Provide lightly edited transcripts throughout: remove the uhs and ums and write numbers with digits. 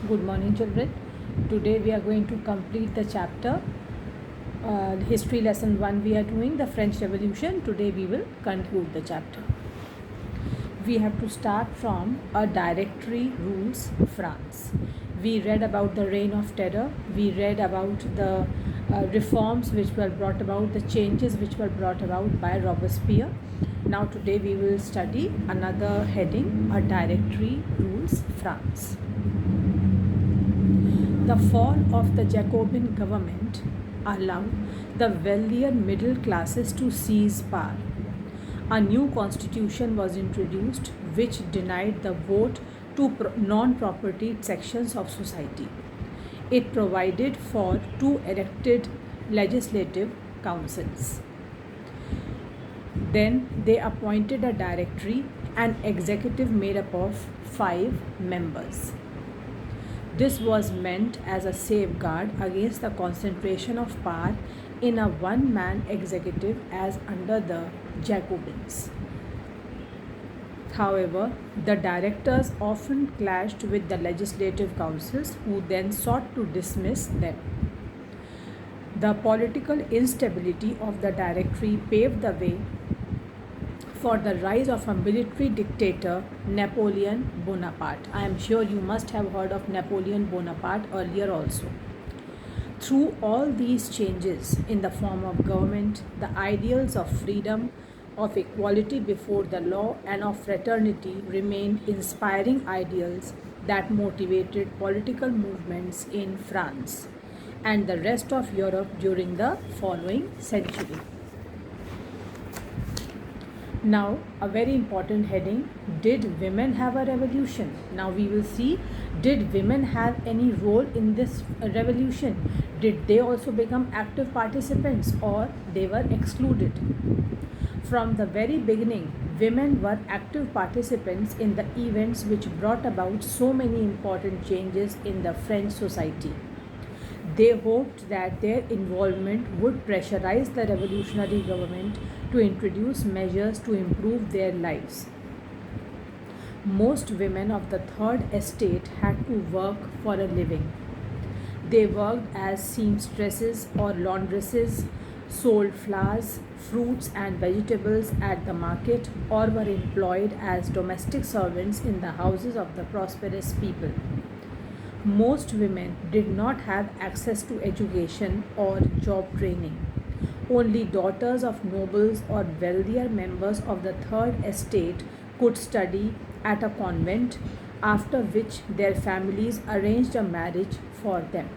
Good morning, children. Today we are going to complete the chapter History Lesson 1. We are doing the French Revolution. Today we will conclude the chapter. We have to start from a directory rules France. We read about the reign of terror. We read about the reforms which were brought about, the changes which were brought about by Robespierre. Now today we will study another heading, a directory rules France. The fall of the Jacobin government allowed the wealthier middle classes to seize power. A new constitution was introduced which denied the vote to non-propertied sections of society. It provided for 2 elected legislative councils. Then they appointed a directory and executive made up of 5 members. This was meant as a safeguard against the concentration of power in a one-man executive as under the Jacobins. However, the directors often clashed with the legislative councils, who then sought to dismiss them. The political instability of the directory paved the way for the rise of a military dictator, Napoleon Bonaparte. I am sure you must have heard of Napoleon Bonaparte earlier also. Through all these changes in the form of government, the ideals of freedom, of equality before the law, and of fraternity remained inspiring ideals that motivated political movements in France and the rest of Europe during the following century. Now, a very important heading, did women have a revolution? Now we will see, did women have any role in this revolution? Did they also become active participants or they were excluded? From the very beginning, women were active participants in the events which brought about so many important changes in the French society. They hoped that their involvement would pressurize the revolutionary government to introduce measures to improve their lives. Most women of the Third Estate had to work for a living. They worked as seamstresses or laundresses, sold flowers, fruits and vegetables at the market, or were employed as domestic servants in the houses of the prosperous people. Most women did not have access to education or job training. Only daughters of nobles or wealthier members of the Third Estate could study at a convent, after which their families arranged a marriage for them.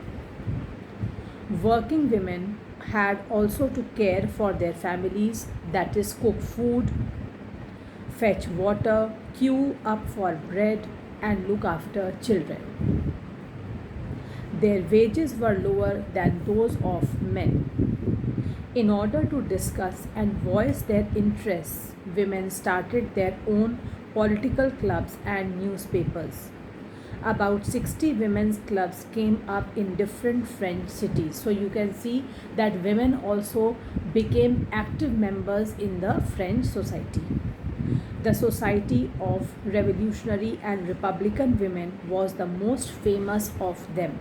Working women had also to care for their families, that is, cook food, fetch water, queue up for bread, and look after children. Their wages were lower than those of men. In order to discuss and voice their interests, women started their own political clubs and newspapers. About 60 women's clubs came up in different French cities. So you can see that women also became active members in the French society. The Society of Revolutionary and Republican Women was the most famous of them.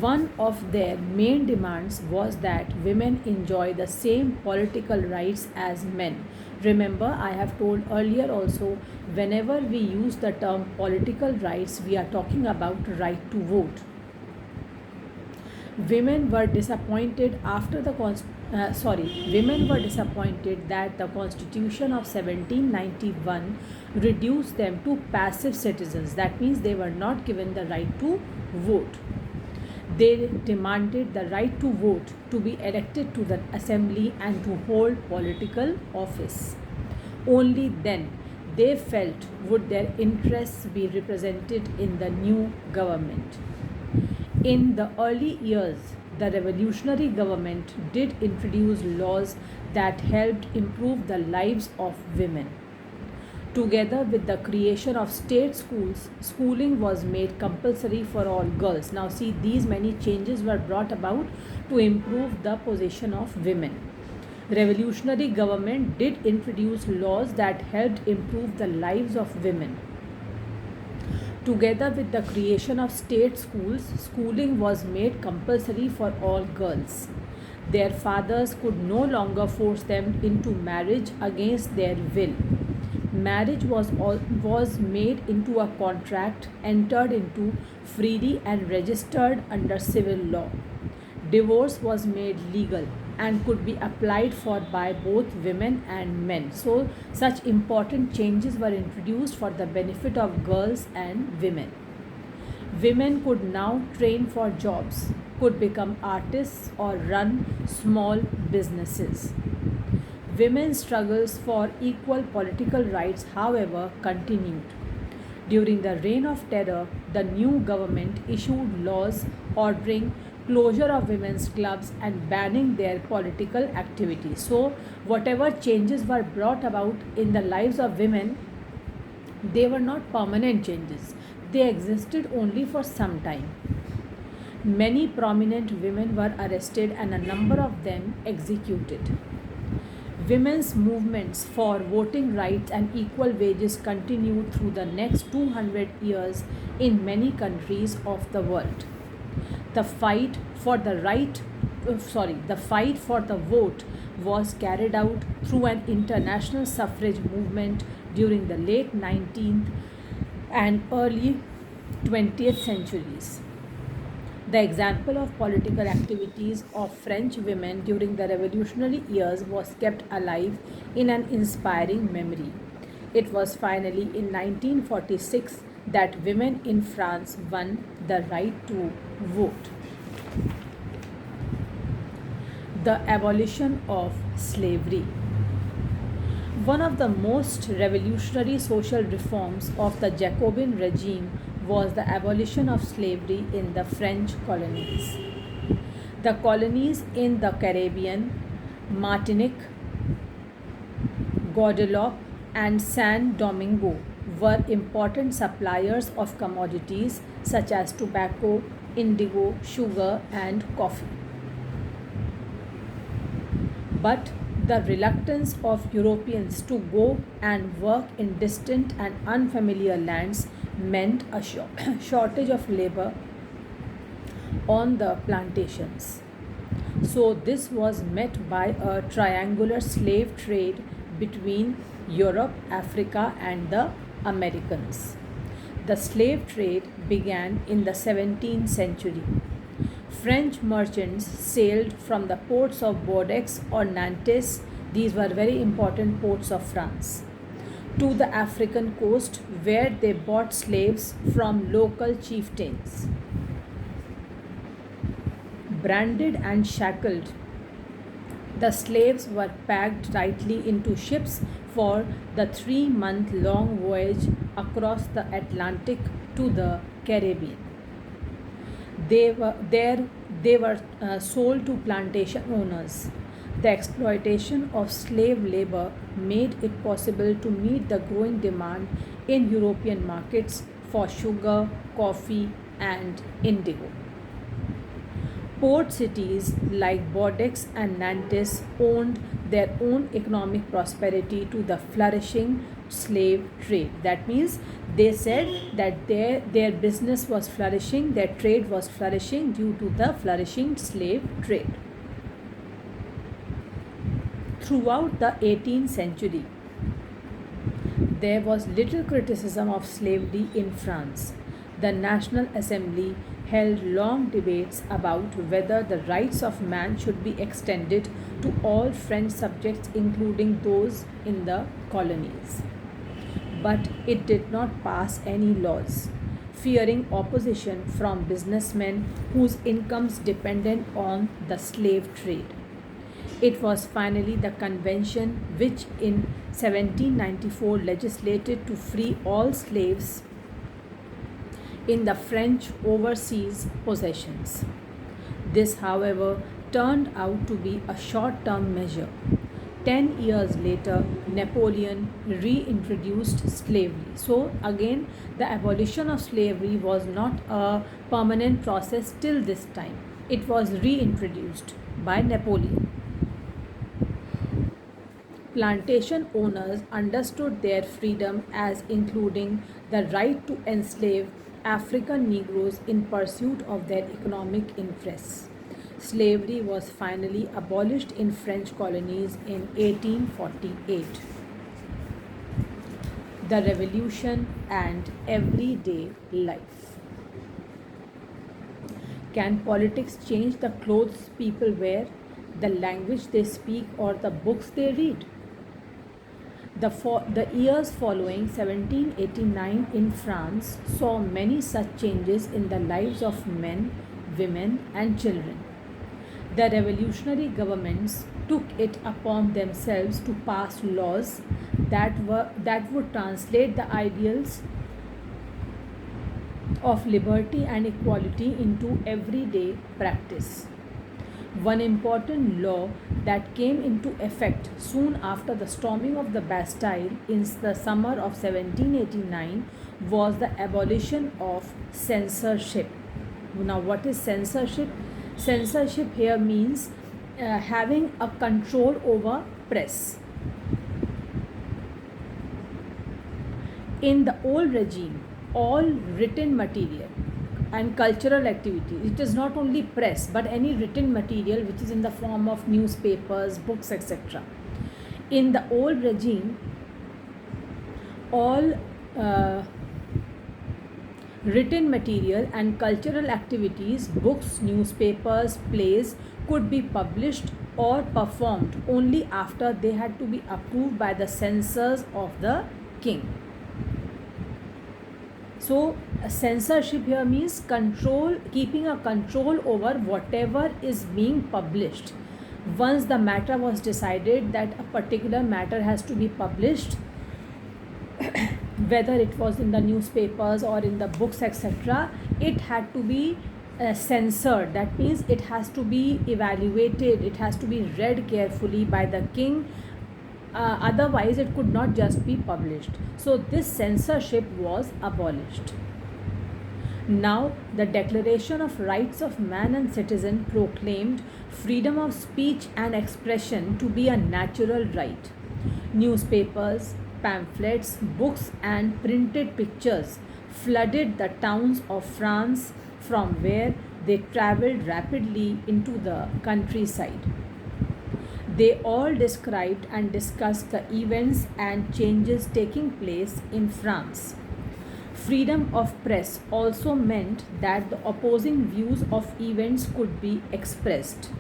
One of their main demands was that women enjoy the same political rights as men. Remember, I have told earlier also, whenever we use the term political rights, we are talking about right to vote. Women were disappointed women were disappointed that the Constitution of 1791 reduced them to passive citizens. That means they were not given the right to vote. They demanded the right to vote, to be elected to the assembly, and to hold political office. Only then, they felt, would their interests be represented in the new government. In the early years, the revolutionary government did introduce laws that helped improve the lives of women. Together with the creation of state schools, schooling was made compulsory for all girls. Now see, these many changes were brought about to improve the position of women. Revolutionary government did introduce laws that helped improve the lives of women. Together with the creation of state schools, schooling was made compulsory for all girls. Their fathers could no longer force them into marriage against their will. Marriage was made into a contract entered into freely and registered under civil law. Divorce was made legal and could be applied for by both women and men. So, such important changes were introduced for the benefit of girls and women. Women could now train for jobs, could become artists, or run small businesses. Women's struggles for equal political rights, however, continued. During the Reign of Terror, the new government issued laws ordering closure of women's clubs and banning their political activity. So, whatever changes were brought about in the lives of women, they were not permanent changes, they existed only for some time. Many prominent women were arrested and a number of them executed. Women's movements for voting rights and equal wages continued through the next 200 years in many countries of the world. The fight for the fight for the vote was carried out through an international suffrage movement during the late 19th and early 20th centuries. The example of political activities of French women during the revolutionary years was kept alive in an inspiring memory. It was finally in 1946 that women in France won the right to vote. The abolition of slavery. One of the most revolutionary social reforms of the Jacobin regime was the abolition of slavery in the French colonies. The colonies in the Caribbean, Martinique, Guadeloupe, and San Domingo were important suppliers of commodities such as tobacco, indigo, sugar, and coffee. But the reluctance of Europeans to go and work in distant and unfamiliar lands meant a shortage of labor on the plantations. So, this was met by a triangular slave trade between Europe, Africa, and the Americans. The slave trade began in the 17th century. French merchants sailed from the ports of Bordeaux or Nantes, these were very important ports of France, to the African coast where they bought slaves from local chieftains. Branded and shackled, the slaves were packed tightly into ships for the 3-month long voyage across the Atlantic to the Caribbean. They were sold to plantation owners. The exploitation of slave labor made it possible to meet the growing demand in European markets for sugar, coffee, and indigo. Port cities like Bordeaux and Nantes owned their own economic prosperity to the flourishing slave trade. That means they said that their business was flourishing, their trade was flourishing due to the flourishing slave trade. Throughout the 18th century, there was little criticism of slavery in France. The National Assembly held long debates about whether the rights of man should be extended to all French subjects, including those in the colonies. But it did not pass any laws, fearing opposition from businessmen whose incomes depended on the slave trade. It was finally the convention which in 1794 legislated to free all slaves in the French overseas possessions. This, however, turned out to be a short term measure. 10 years later, Napoleon reintroduced slavery. So, again, the abolition of slavery was not a permanent process till this time, it was reintroduced by Napoleon. Plantation owners understood their freedom as including the right to enslave African Negroes in pursuit of their economic interests. Slavery was finally abolished in French colonies in 1848. The Revolution and everyday life. Can politics change the clothes people wear, the language they speak, or the books they read? The years following 1789 in France saw many such changes in the lives of men, women, and children. The revolutionary governments took it upon themselves to pass laws that would translate the ideals of liberty and equality into everyday practice. One important law that came into effect soon after the storming of the Bastille in the summer of 1789 was the abolition of censorship. Now, what is censorship? Censorship here means having a control over press. In the old regime, all written material and cultural activities, it is not only press but any written material which is in the form of newspapers, books, etc. In the old regime, all written material and cultural activities, books, newspapers, plays, could be published or performed only after they had to be approved by the censors of the king. So, censorship here means control, keeping a control over whatever is being published. Once the matter was decided that a particular matter has to be published, whether it was in the newspapers or in the books, etc., it had to be censored. That means it has to be evaluated, it has to be read carefully by the king. Otherwise, it could not just be published. So, this censorship was abolished. Now, the Declaration of Rights of Man and Citizen proclaimed freedom of speech and expression to be a natural right. Newspapers, pamphlets, books, and printed pictures flooded the towns of France, from where they traveled rapidly into the countryside. They all described and discussed the events and changes taking place in France. Freedom of press also meant that the opposing views of events could be expressed.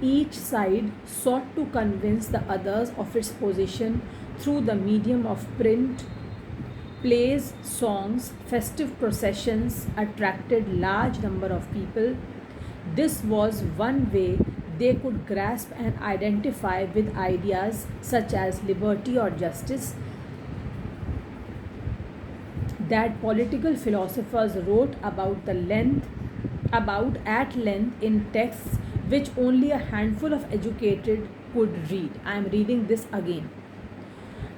Each side sought to convince the others of its position through the medium of print. Plays, songs, festive processions attracted large number of people. This was one way they could grasp and identify with ideas such as liberty or justice that political philosophers wrote about at length in texts which only a handful of educated could read. I am reading this again.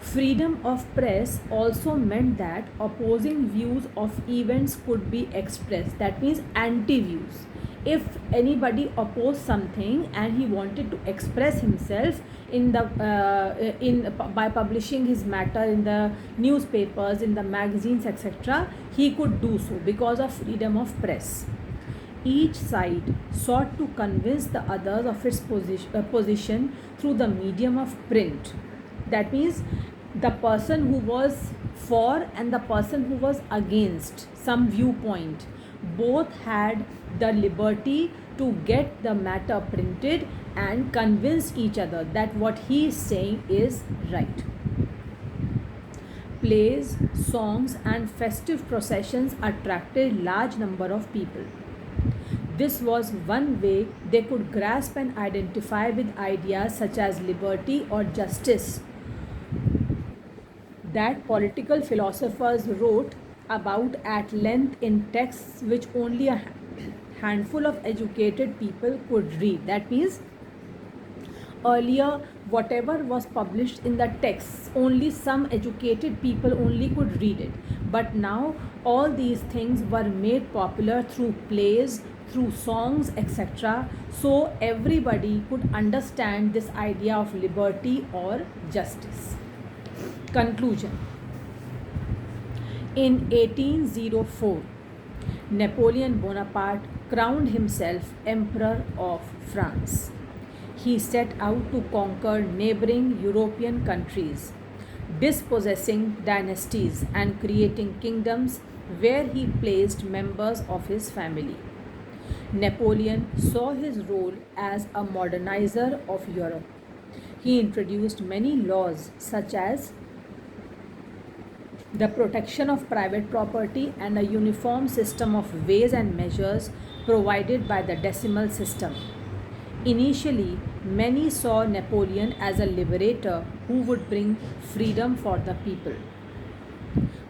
Freedom of press also meant that opposing views of events could be expressed. That means anti-views. If anybody opposed something and he wanted to express himself by publishing his matter in the newspapers, in the magazines, etc., he could do so because of freedom of press. Each side sought to convince the others of its position through the medium of print. That means the person who was for and the person who was against some viewpoint both had the liberty to get the matter printed and convince each other that what he is saying is right. Plays, songs, and festive processions attracted large number of people. This was one way they could grasp and identify with ideas such as liberty or justice that political philosophers wrote about at length in texts which only a handful of educated people could read. That means earlier whatever was published in the texts, only some educated people only could read it. But now all these things were made popular through plays, through songs, etc. So everybody could understand this idea of liberty or justice. Conclusion. In 1804, Napoleon Bonaparte crowned himself Emperor of France. He set out to conquer neighboring European countries, dispossessing dynasties and creating kingdoms where he placed members of his family. Napoleon saw his role as a modernizer of Europe. He introduced many laws such as the protection of private property and a uniform system of weights and measures provided by the decimal system. Initially, many saw Napoleon as a liberator who would bring freedom for the people.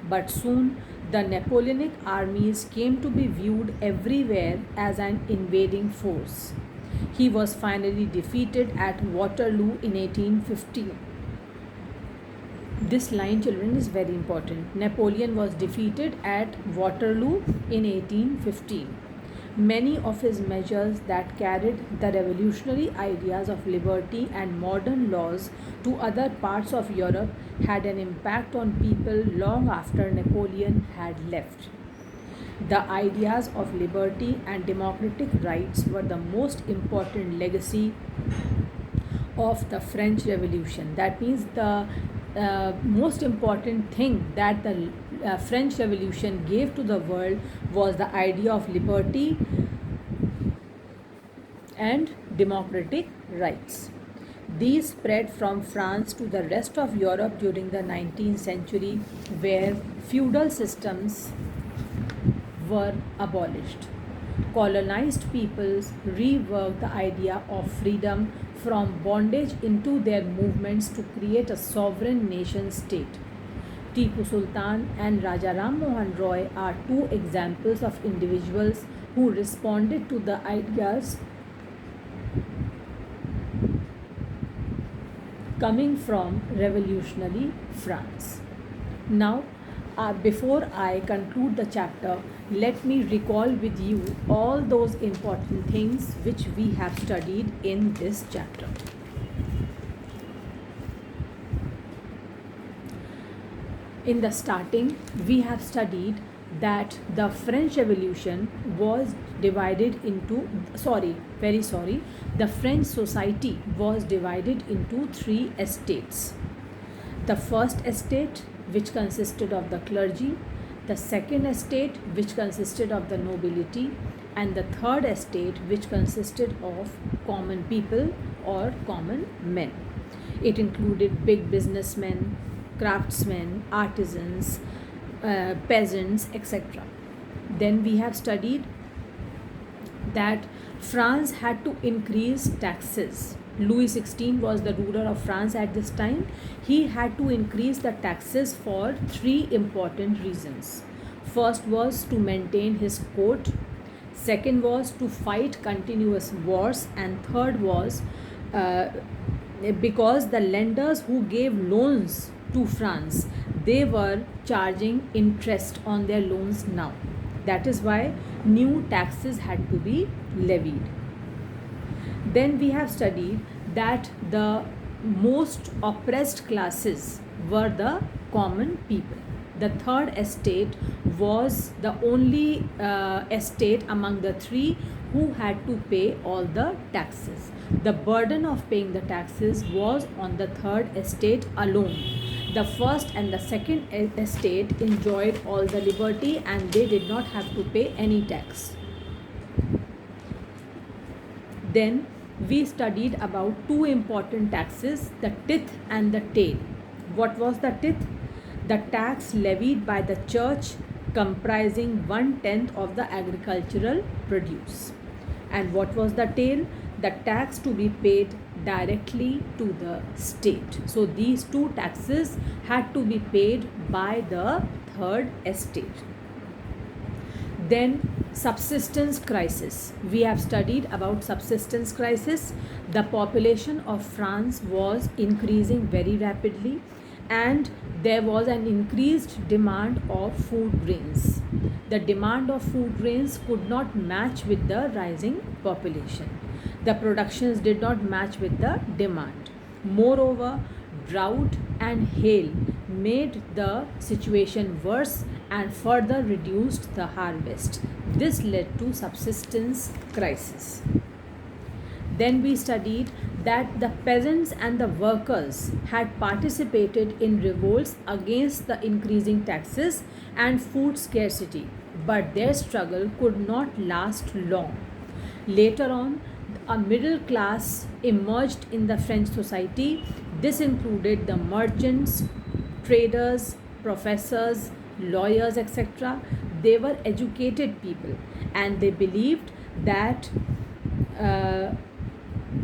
But soon, the Napoleonic armies came to be viewed everywhere as an invading force. He was finally defeated at Waterloo in 1815. This line, children, is very important. Napoleon was defeated at Waterloo in 1815. Many of his measures that carried the revolutionary ideas of liberty and modern laws to other parts of Europe had an impact on people long after Napoleon had left. The ideas of liberty and democratic rights were the most important legacy of the French Revolution. That means the most important thing that the French Revolution gave to the world was the idea of liberty and democratic rights. These spread from France to the rest of Europe during the 19th century, where feudal systems were abolished. Colonized peoples reworked the idea of freedom from bondage into their movements to create a sovereign nation state. Tipu Sultan and Raja Ram Mohan Roy are two examples of individuals who responded to the ideas coming from revolutionary France. Now, before I conclude the chapter, let me recall with you all those important things which we have studied in this chapter. In the starting, we have studied that the French Revolution was divided into, the French society was divided into three estates. The first estate, which consisted of the clergy, the second estate, which consisted of the nobility, and the third estate, which consisted of common people or common men. It included big businessmen, craftsmen, artisans, peasants, etc. Then we have studied that France had to increase taxes. Louis XVI was the ruler of France at this time. He had to increase the taxes for three important reasons. First was to maintain his court, second was to fight continuous wars, and third was because the lenders who gave loans to France, they were charging interest on their loans now. That is why new taxes had to be levied. Then we have studied that the most oppressed classes were the common people. The third estate was the only estate among the three who had to pay all the taxes. The burden of paying the taxes was on the third estate alone. The first and the second estate enjoyed all the liberty and they did not have to pay any tax. Then we studied about two important taxes, the tithe and the tail. What was the tithe? The tax levied by the church comprising 1/10 of the agricultural produce. And what was the tail? The tax to be paid directly to the state. So these two taxes had to be paid by the third estate. Then subsistence crisis. We have studied about subsistence crisis. The population of France was increasing very rapidly and there was an increased demand of food grains. The demand of food grains could not match with the rising population. The productions did not match with the demand. Moreover, drought and hail made the situation worse and further reduced the harvest. This led to subsistence crisis. Then we studied that the peasants and the workers had participated in revolts against the increasing taxes and food scarcity, but their struggle could not last long. Later on, a middle class emerged in the French society. This included the merchants, traders, professors, lawyers, etc. They were educated people and they believed that uh,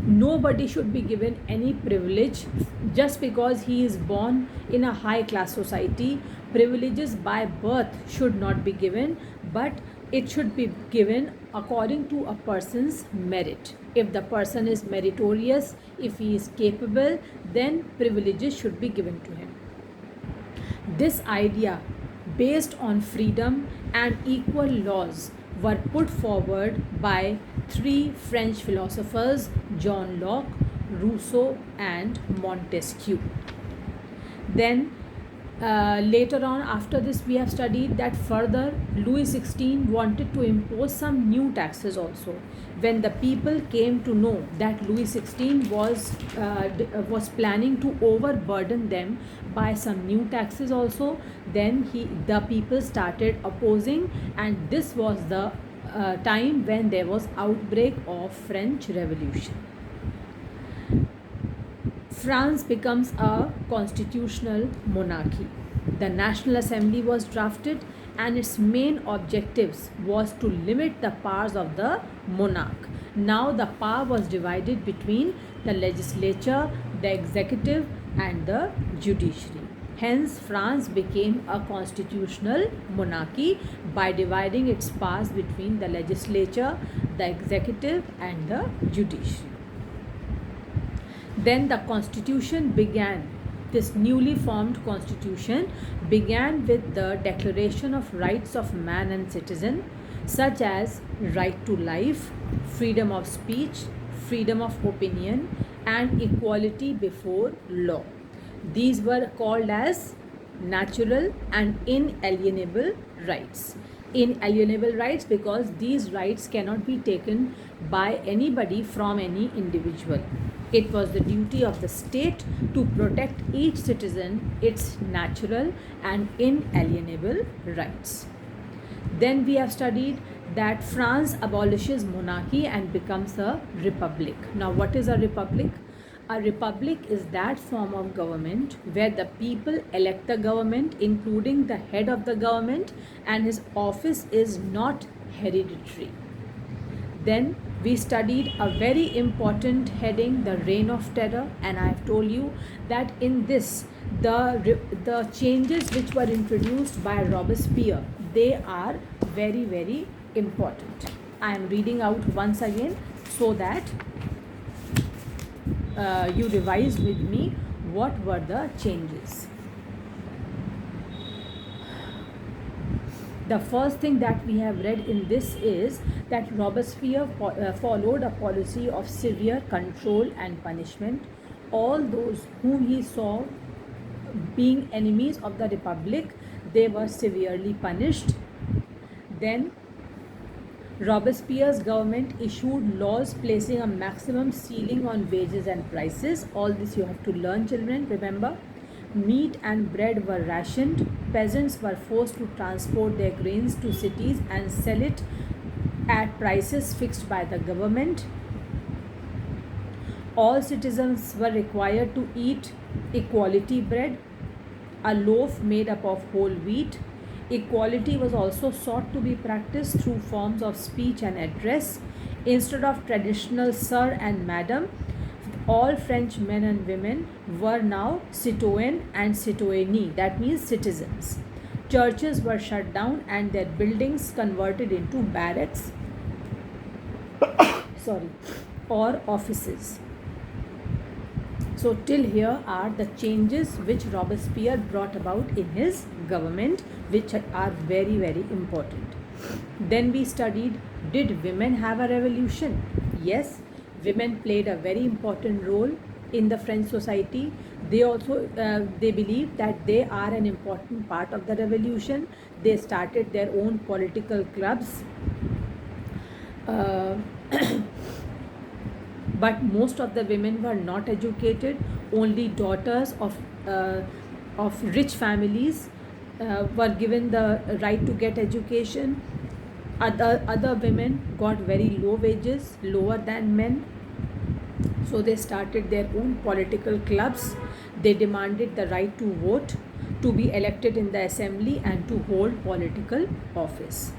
nobody should be given any privilege just because he is born in a high class society. Privileges by birth should not be given, but it should be given according to a person's merit. If the person is meritorious, if he is capable, then privileges should be given to him. This idea, based on freedom and equal laws, were put forward by three French philosophers, John Locke, Rousseau, and Montesquieu. Then later on, after this, we have studied that further Louis XVI wanted to impose some new taxes also. When the people came to know that Louis XVI was planning to overburden them by some new taxes also, then the people started opposing, and this was the time when there was outbreak of French Revolution. France becomes a constitutional monarchy. The National Assembly was drafted and its main objectives was to limit the powers of the monarch. Now the power was divided between the legislature, the executive and the judiciary. Hence, France became a constitutional monarchy by dividing its powers between the legislature, the executive and the judiciary. Then the constitution began. This newly formed constitution began with the declaration of rights of man and citizen, such as right to life, freedom of speech, freedom of opinion, and equality before law. These were called as natural and inalienable rights. Inalienable rights because these rights cannot be taken by anybody from any individual. It was the duty of the state to protect each citizen its natural and inalienable rights. Then we have studied that France abolishes monarchy and becomes a republic. Now, what is a republic? A republic is that form of government where the people elect the government, including the head of the government, and his office is not hereditary. Then we studied a very important heading, the Reign of Terror, and I have told you that in this, the changes which were introduced by Robespierre, they are very, very important. I am reading out once again so that you revise with me what were the changes. The first thing that we have read in this is that Robespierre followed a policy of severe control and punishment. All those whom he saw being enemies of the Republic, they were severely punished. Then Robespierre's government issued laws placing a maximum ceiling on wages and prices. All this you have to learn, children, remember. Meat and bread were rationed. Peasants were forced to transport their grains to cities and sell it at prices fixed by the government. All citizens were required to eat equality bread, a loaf made up of whole wheat. Equality was also sought to be practiced through forms of speech and address. Instead of traditional sir and madam, all French men and women were now citoyen and citoyenne, that means citizens. Churches were shut down and their buildings converted into barracks or offices. So till here are the changes which Robespierre brought about in his government, which are very, very important. Then we studied, did women have a revolution? Yes, women played a very important role in the French society. They believe that they are an important part of the revolution. They started their own political clubs, uh, but most of the women were not educated. Only daughters uh, of rich families were given the right to get education. Other women got very low wages, lower than men. So they started their own political clubs. They demanded the right to vote, to be elected in the assembly, and to hold political office.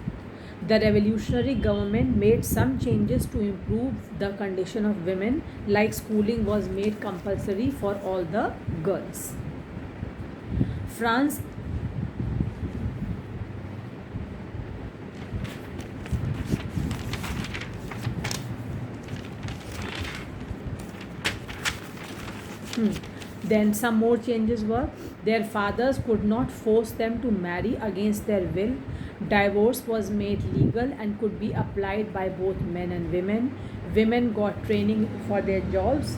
The revolutionary government made some changes to improve the condition of women, like schooling was made compulsory for all the girls. France Then some more changes were their fathers could not force them to marry against their will. Divorce was made legal and could be applied by both men and women. Women got training for their jobs.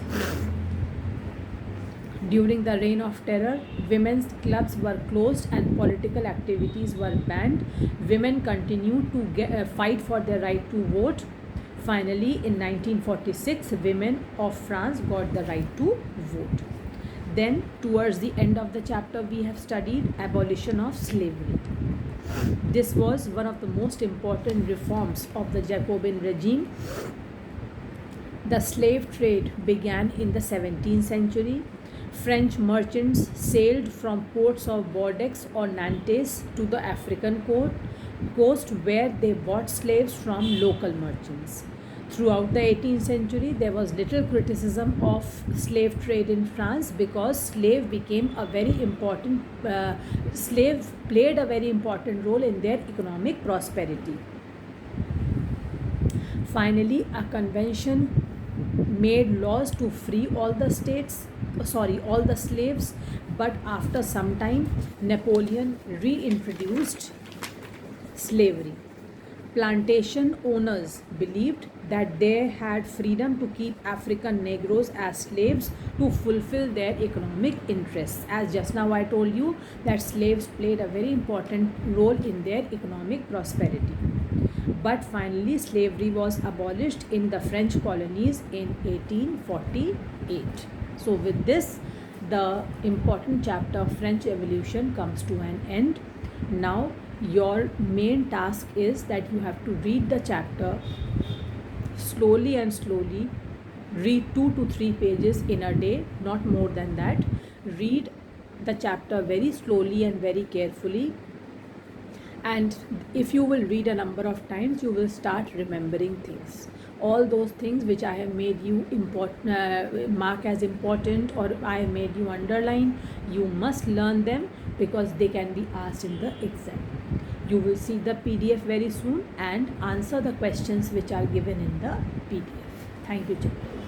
During the Reign of Terror, women's clubs were closed and political activities were banned. Women continued to fight for their right to vote. Finally, in 1946, women of France got the right to vote. Then, towards the end of the chapter, we have studied abolition of slavery. This was one of the most important reforms of the Jacobin regime. The slave trade began in the 17th century. French merchants sailed from ports of Bordeaux or Nantes to the African coast where they bought slaves from local merchants. Throughout the 18th century, there was little criticism of slave trade in France because slave played a very important role in their economic prosperity. Finally, a convention made laws to free all the slaves, but after some time, Napoleon reintroduced slavery. Plantation owners believed that they had freedom to keep African Negroes as slaves to fulfill their economic interests. As just now I told you that slaves played a very important role in their economic prosperity. But finally, slavery was abolished in the French colonies in 1848. So with this, the important chapter of French Revolution comes to an end. Now, your main task is that you have to read the chapter slowly. Read 2 to 3 pages in a day, not more than that. Read the chapter very slowly and very carefully, and if you will read a number of times, you will start remembering things. All those things which I have made you mark as important, or I have made you underline, you must learn them because they can be asked in the exam. You will see the PDF very soon and answer the questions which are given in the PDF. Thank you, children.